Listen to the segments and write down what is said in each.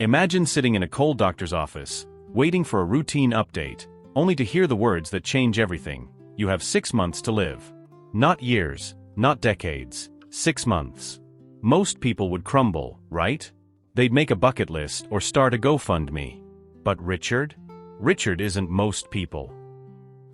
Imagine sitting in a cold doctor's office, waiting for a routine update, only to hear the words that change everything. You have 6 months to live. Not years, not decades, 6 months. Most people would crumble, right? They'd make a bucket list or start a GoFundMe. But Richard? Richard isn't most people.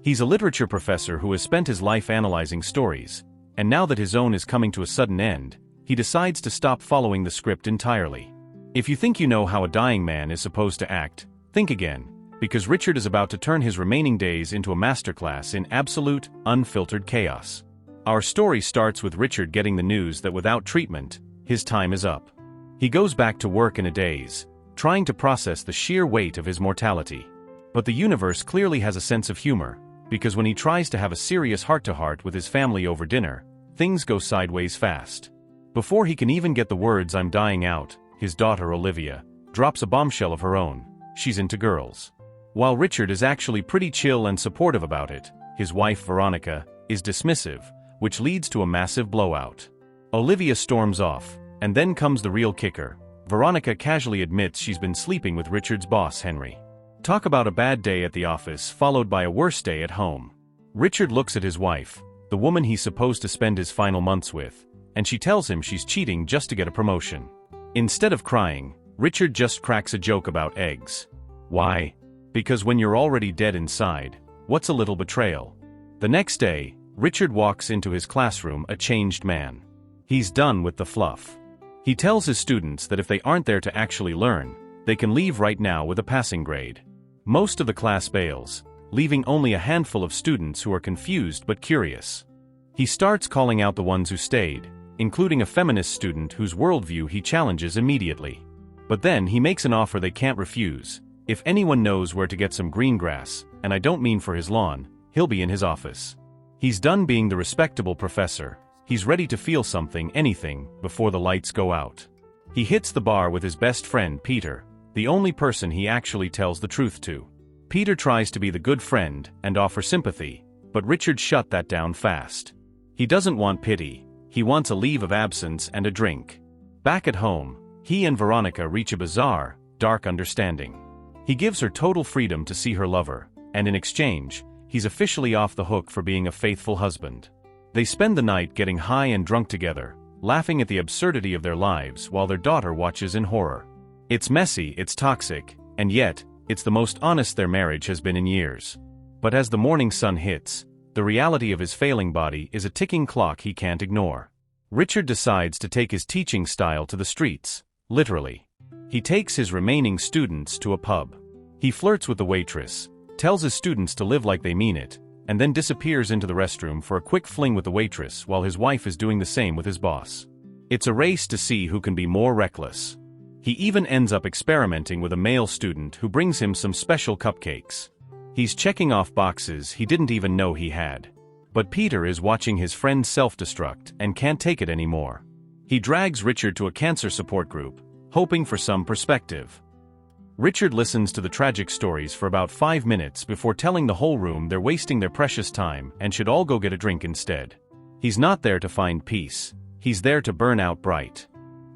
He's a literature professor who has spent his life analyzing stories, and now that his own is coming to a sudden end, he decides to stop following the script entirely. If you think you know how a dying man is supposed to act, think again, because Richard is about to turn his remaining days into a masterclass in absolute, unfiltered chaos. Our story starts with Richard getting the news that without treatment, his time is up. He goes back to work in a daze, trying to process the sheer weight of his mortality. But the universe clearly has a sense of humor, because when he tries to have a serious heart-to-heart with his family over dinner, things go sideways fast. Before he can even get the words "I'm dying" out, his daughter Olivia drops a bombshell of her own. She's into girls. While Richard is actually pretty chill and supportive about it, his wife Veronica is dismissive, which leads to a massive blowout. Olivia storms off, and then comes the real kicker. Veronica casually admits she's been sleeping with Richard's boss Henry. Talk about a bad day at the office followed by a worse day at home. Richard looks at his wife, the woman he's supposed to spend his final months with, and she tells him she's cheating just to get a promotion. Instead of crying, Richard just cracks a joke about eggs. Why? Because when you're already dead inside, what's a little betrayal? The next day, Richard walks into his classroom a changed man. He's done with the fluff. He tells his students that if they aren't there to actually learn, they can leave right now with a passing grade. Most of the class bails, leaving only a handful of students who are confused but curious. He starts calling out the ones who stayed, including a feminist student whose worldview he challenges immediately. But then he makes an offer they can't refuse. If anyone knows where to get some green grass, and I don't mean for his lawn, he'll be in his office. He's done being the respectable professor. He's ready to feel something, anything, before the lights go out. He hits the bar with his best friend Peter, the only person he actually tells the truth to. Peter tries to be the good friend and offer sympathy, but Richard shut that down fast. He doesn't want pity, he wants a leave of absence and a drink. Back at home, he and Veronica reach a bizarre, dark understanding. He gives her total freedom to see her lover, and in exchange, he's officially off the hook for being a faithful husband. They spend the night getting high and drunk together, laughing at the absurdity of their lives while their daughter watches in horror. It's messy, it's toxic, and yet, it's the most honest their marriage has been in years. But as the morning sun hits, the reality of his failing body is a ticking clock he can't ignore. Richard decides to take his teaching style to the streets, literally. He takes his remaining students to a pub. He flirts with the waitress, tells his students to live like they mean it, and then disappears into the restroom for a quick fling with the waitress while his wife is doing the same with his boss. It's a race to see who can be more reckless. He even ends up experimenting with a male student who brings him some special cupcakes. He's checking off boxes he didn't even know he had. But Peter is watching his friend self-destruct and can't take it anymore. He drags Richard to a cancer support group, hoping for some perspective. Richard listens to the tragic stories for about 5 minutes before telling the whole room they're wasting their precious time and should all go get a drink instead. He's not there to find peace, he's there to burn out bright.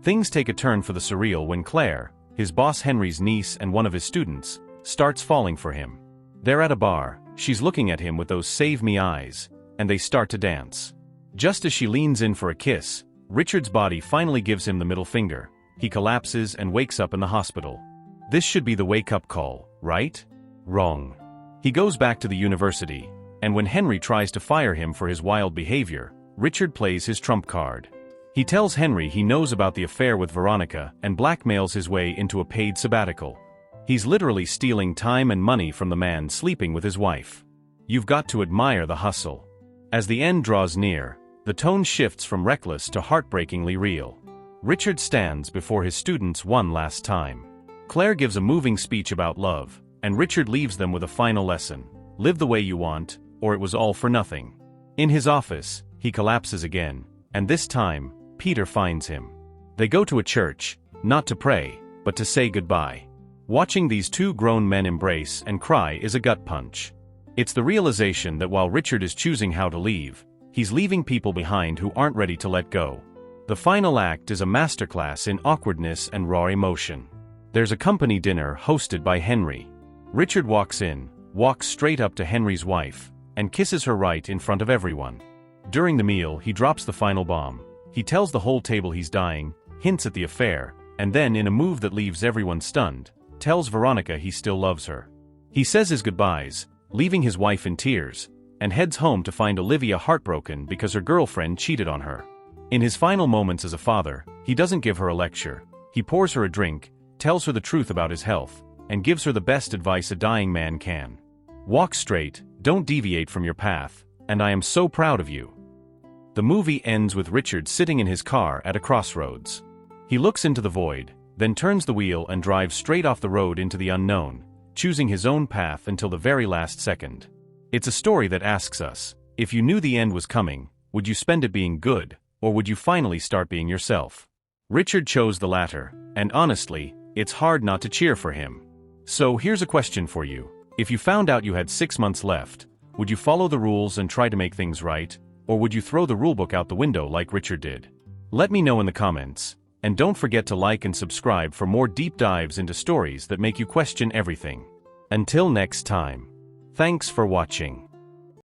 Things take a turn for the surreal when Claire, his boss Henry's niece and one of his students, starts falling for him. They're at a bar, she's looking at him with those save me eyes, and they start to dance. Just as she leans in for a kiss, Richard's body finally gives him the middle finger. He collapses and wakes up in the hospital. This should be the wake-up call, right? Wrong. He goes back to the university, and when Henry tries to fire him for his wild behavior, Richard plays his trump card. He tells Henry he knows about the affair with Veronica and blackmails his way into a paid sabbatical. He's literally stealing time and money from the man sleeping with his wife. You've got to admire the hustle. As the end draws near, the tone shifts from reckless to heartbreakingly real. Richard stands before his students one last time. Claire gives a moving speech about love, and Richard leaves them with a final lesson. Live the way you want, or it was all for nothing. In his office, he collapses again, and this time, Peter finds him. They go to a church, not to pray, but to say goodbye. Watching these two grown men embrace and cry is a gut punch. It's the realization that while Richard is choosing how to leave, he's leaving people behind who aren't ready to let go. The final act is a masterclass in awkwardness and raw emotion. There's a company dinner hosted by Henry. Richard walks in, walks straight up to Henry's wife, and kisses her right in front of everyone. During the meal, he drops the final bomb. He tells the whole table he's dying, hints at the affair, and then, in a move that leaves everyone stunned, tells Veronica he still loves her. He says his goodbyes, leaving his wife in tears, and heads home to find Olivia heartbroken because her girlfriend cheated on her. In his final moments as a father, he doesn't give her a lecture. He pours her a drink, tells her the truth about his health, and gives her the best advice a dying man can. Walk straight, don't deviate from your path, and I am so proud of you. The movie ends with Richard sitting in his car at a crossroads. He looks into the void, then turns the wheel and drives straight off the road into the unknown, choosing his own path until the very last second. It's a story that asks us, if you knew the end was coming, would you spend it being good, or would you finally start being yourself? Richard chose the latter, and honestly, it's hard not to cheer for him. So here's a question for you. If you found out you had 6 months left, would you follow the rules and try to make things right, or would you throw the rulebook out the window like Richard did? Let me know in the comments, and don't forget to like and subscribe for more deep dives into stories that make you question everything. Until next time. Thanks for watching.